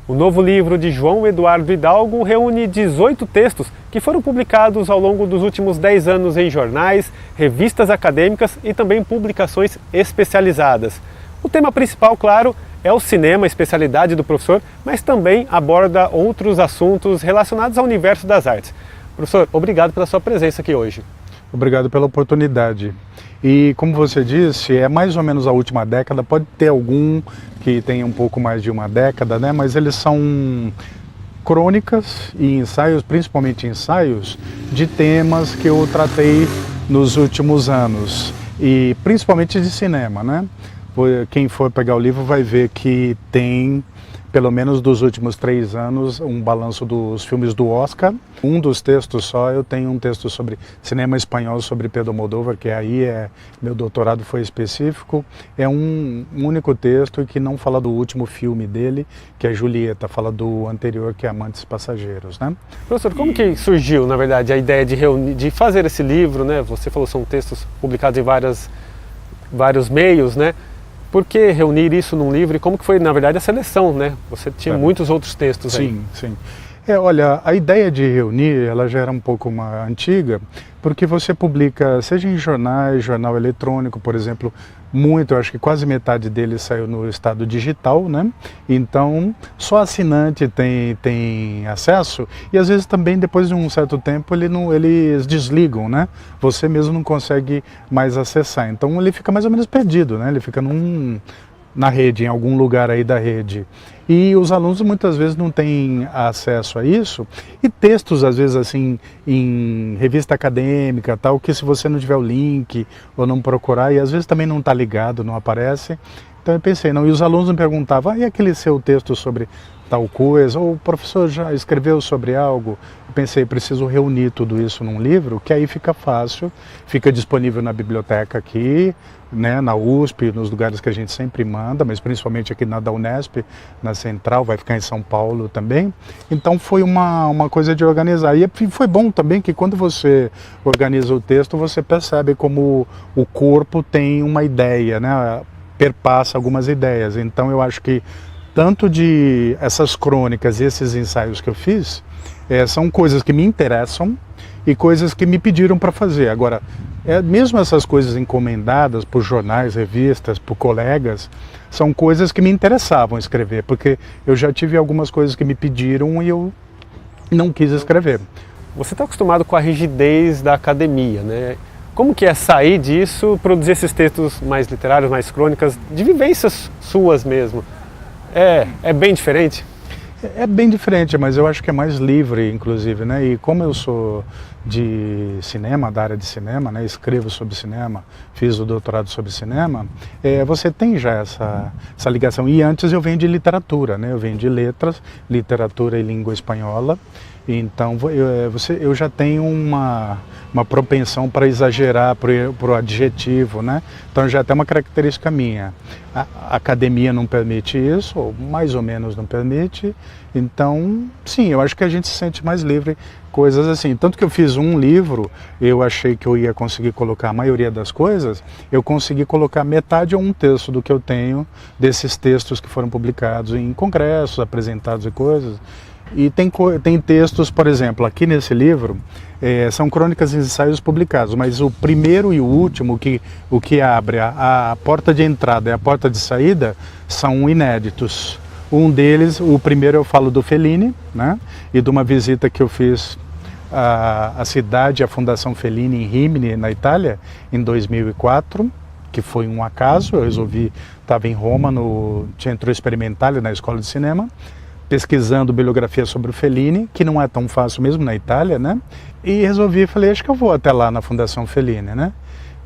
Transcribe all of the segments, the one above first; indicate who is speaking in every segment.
Speaker 1: O novo livro de João Eduardo Hidalgo reúne 18 textos que foram publicados ao longo dos últimos 10 anos em jornais, revistas acadêmicas e também publicações especializadas. O tema principal, claro, é o cinema, a especialidade do professor, mas também aborda outros assuntos relacionados ao universo das artes. Professor, obrigado pela sua presença aqui hoje.
Speaker 2: Obrigado pela oportunidade. E como você disse, é mais ou menos a última década, pode ter algum que tenha um pouco mais de uma década, né? Mas eles são crônicas e ensaios, principalmente ensaios, de temas que eu tratei nos últimos anos, e principalmente de cinema, né? Quem for pegar o livro vai ver que tem, pelo menos dos últimos 3 anos, um balanço dos filmes do Oscar. Um dos textos só, eu tenho um texto sobre cinema espanhol, sobre Pedro Almodóvar, que aí meu doutorado foi específico. É um único texto e que não fala do último filme dele, que é Julieta, fala do anterior, que é Amantes Passageiros, né?
Speaker 1: Professor, como que surgiu, na verdade, a ideia de fazer esse livro, né? Você falou que são textos publicados em vários meios, né? Por que reunir isso num livro e como que foi, na verdade, a seleção, né? Você tinha muitos outros textos aí.
Speaker 2: Sim. Olha, a ideia de reunir, ela já era um pouco antiga, porque você publica, seja em jornais, jornal eletrônico, por exemplo, eu acho que quase metade dele saiu no estado digital, né? Então, só assinante tem acesso, e às vezes também, depois de um certo tempo, eles desligam, né? Você mesmo não consegue mais acessar. Então, ele fica mais ou menos perdido, né? Ele fica na rede, em algum lugar aí da rede. E os alunos muitas vezes não têm acesso a isso, e textos às vezes assim em revista acadêmica, tal, que se você não tiver o link ou não procurar, e às vezes também não está ligado, não aparece. Então eu pensei, não, e os alunos me perguntavam, e aquele seu texto sobre tal coisa, ou o professor já escreveu sobre algo? Eu pensei, preciso reunir tudo isso num livro, que aí fica fácil, fica disponível na biblioteca aqui, né, na USP, nos lugares que a gente sempre manda, mas principalmente aqui da Unesp, na Central, vai ficar em São Paulo também. Então foi uma coisa de organizar. E foi bom também que quando você organiza o texto, você percebe como o corpo tem uma ideia, né, perpassa algumas ideias. Então eu acho que tanto de essas crônicas e esses ensaios que eu fiz, são coisas que me interessam e coisas que me pediram para fazer. Agora, mesmo essas coisas encomendadas por jornais, revistas, por colegas, são coisas que me interessavam escrever, porque eu já tive algumas coisas que me pediram e eu não quis escrever.
Speaker 1: Você está acostumado com a rigidez da academia, né? Como que é sair disso, produzir esses textos mais literários, mais crônicas, de vivências suas mesmo? É bem diferente?
Speaker 2: É bem diferente, mas eu acho que é mais livre, inclusive, né? E como eu sou de cinema, da área de cinema, né? Escrevo sobre cinema, fiz o doutorado sobre cinema, você tem já essa ligação. E antes eu venho de literatura, né? Eu venho de letras, literatura e língua espanhola. Então eu já tenho uma propensão para exagerar, para o adjetivo, né? Então já tem uma característica minha. A academia não permite isso, ou mais ou menos não permite. Então, sim, eu acho que a gente se sente mais livre, coisas assim. Tanto que eu fiz um livro, eu achei que eu ia conseguir colocar a maioria das coisas, eu consegui colocar metade ou um terço do que eu tenho desses textos que foram publicados em congressos, apresentados e coisas. E tem textos, por exemplo, aqui nesse livro, são crônicas e ensaios publicados, mas o primeiro e o último, o que abre a porta de entrada e a porta de saída, são inéditos. Um deles, o primeiro eu falo do Fellini, né? E de uma visita que eu fiz à cidade, à Fundação Fellini em Rimini, na Itália, em 2004, que foi um acaso. Eu estava em Roma, no Centro Experimentale, na Escola de Cinema, pesquisando bibliografia sobre o Fellini, que não é tão fácil mesmo na Itália, né? E falei, acho que eu vou até lá na Fundação Fellini, né?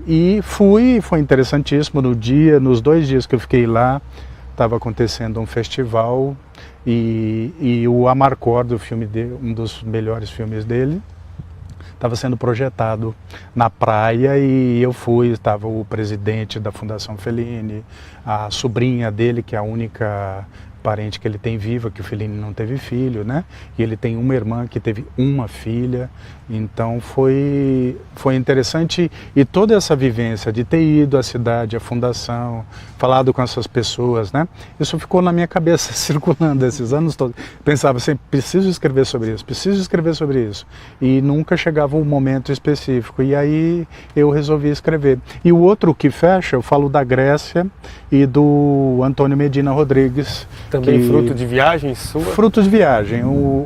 Speaker 2: E foi interessantíssimo. Nos 2 dias que eu fiquei lá, estava acontecendo um festival e o Amarcord, um dos melhores filmes dele, estava sendo projetado na praia e eu estava o presidente da Fundação Fellini, a sobrinha dele, que é a única parente que ele tem viva, que o Fellini não teve filho, né? E ele tem uma irmã que teve uma filha. Então foi interessante, e toda essa vivência de ter ido à cidade, à fundação, falado com essas pessoas, né? Isso ficou na minha cabeça circulando esses anos todos. Pensava assim, preciso escrever sobre isso, preciso escrever sobre isso. E nunca chegava um momento específico. E aí eu resolvi escrever. E o outro que fecha, eu falo da Grécia e do Antônio Medina Rodrigues.
Speaker 1: Também fruto de viagem sua? Fruto
Speaker 2: de viagem.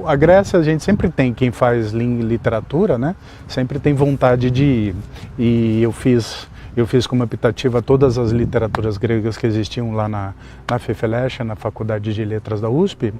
Speaker 2: A Grécia, a gente sempre tem, quem faz literatura, né? Sempre tem vontade de ir. E eu fiz como optativa todas as literaturas gregas que existiam lá na FEFELESH, na Faculdade de Letras da USP,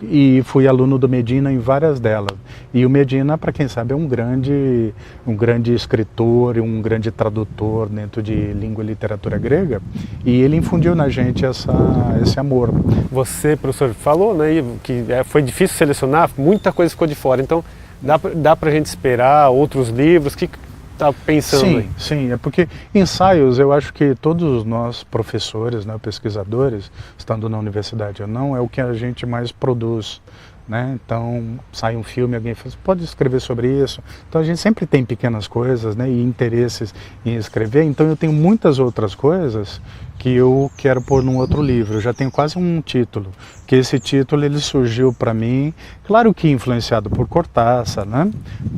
Speaker 2: e fui aluno do Medina em várias delas. E o Medina, para quem sabe, é um grande escritor e um grande tradutor dentro de língua e literatura grega, e ele infundiu na gente esse amor.
Speaker 1: Você, professor, falou, né, que foi difícil selecionar, muita coisa ficou de fora, então dá para a gente esperar outros livros? O que está pensando aí?
Speaker 2: Sim, é porque ensaios, eu acho que todos nós professores, né, pesquisadores, estando na universidade ou não, é o que a gente mais produz, né? Então sai um filme, alguém fala, pode escrever sobre isso. Então a gente sempre tem pequenas coisas, né, e interesses em escrever. Então eu tenho muitas outras coisas que eu quero pôr num outro livro. Eu já tenho quase um título, que esse título ele surgiu para mim, claro que influenciado por Cortázar, né,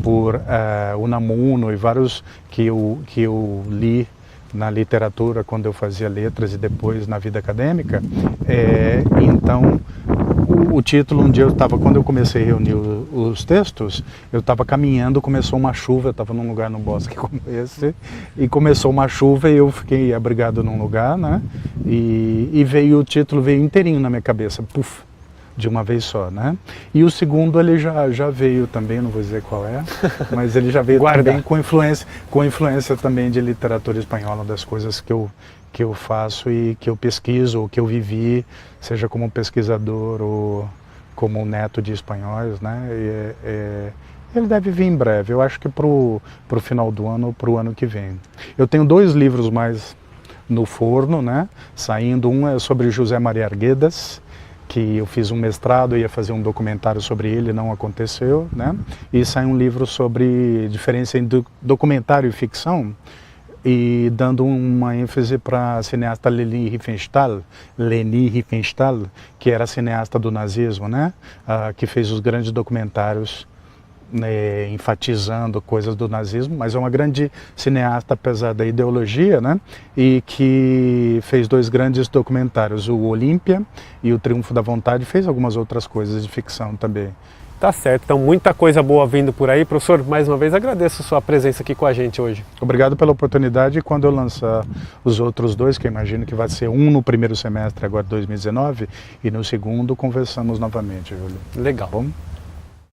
Speaker 2: por Unamuno e vários que eu li na literatura quando eu fazia letras e depois na vida acadêmica. Então o título, um dia quando eu comecei a reunir os textos, eu estava caminhando, começou uma chuva, eu estava num lugar no bosque como esse, e começou uma chuva e eu fiquei abrigado num lugar, né? E o título veio inteirinho na minha cabeça, puf, de uma vez só, né? E o segundo ele já veio também, não vou dizer qual é, mas ele já veio também com influência também de literatura espanhola, das coisas que eu faço e que eu pesquiso, ou que eu vivi, seja como pesquisador ou como neto de espanhóis, né? Ele deve vir em breve, eu acho que pro final do ano ou pro ano que vem. Eu tenho 2 livros mais no forno, né? Saindo, um é sobre José Maria Arguedas, que eu fiz um mestrado, ia fazer um documentário sobre ele, não aconteceu, né? E sai um livro sobre diferença entre documentário e ficção, e dando uma ênfase para a cineasta Leni Riefenstahl, que era a cineasta do nazismo, né? Que fez os grandes documentários, né, enfatizando coisas do nazismo, mas é uma grande cineasta apesar da ideologia, né? E que fez 2 grandes documentários, o Olímpia e o Triunfo da Vontade, fez algumas outras coisas de ficção também.
Speaker 1: Tá certo, então muita coisa boa vindo por aí. Professor, mais uma vez agradeço a sua presença aqui com a gente hoje.
Speaker 2: Obrigado pela oportunidade, e quando eu lançar os outros 2, que eu imagino que vai ser um no primeiro semestre agora de 2019, e no segundo conversamos novamente, Júlio.
Speaker 1: Legal.
Speaker 2: Tá bom?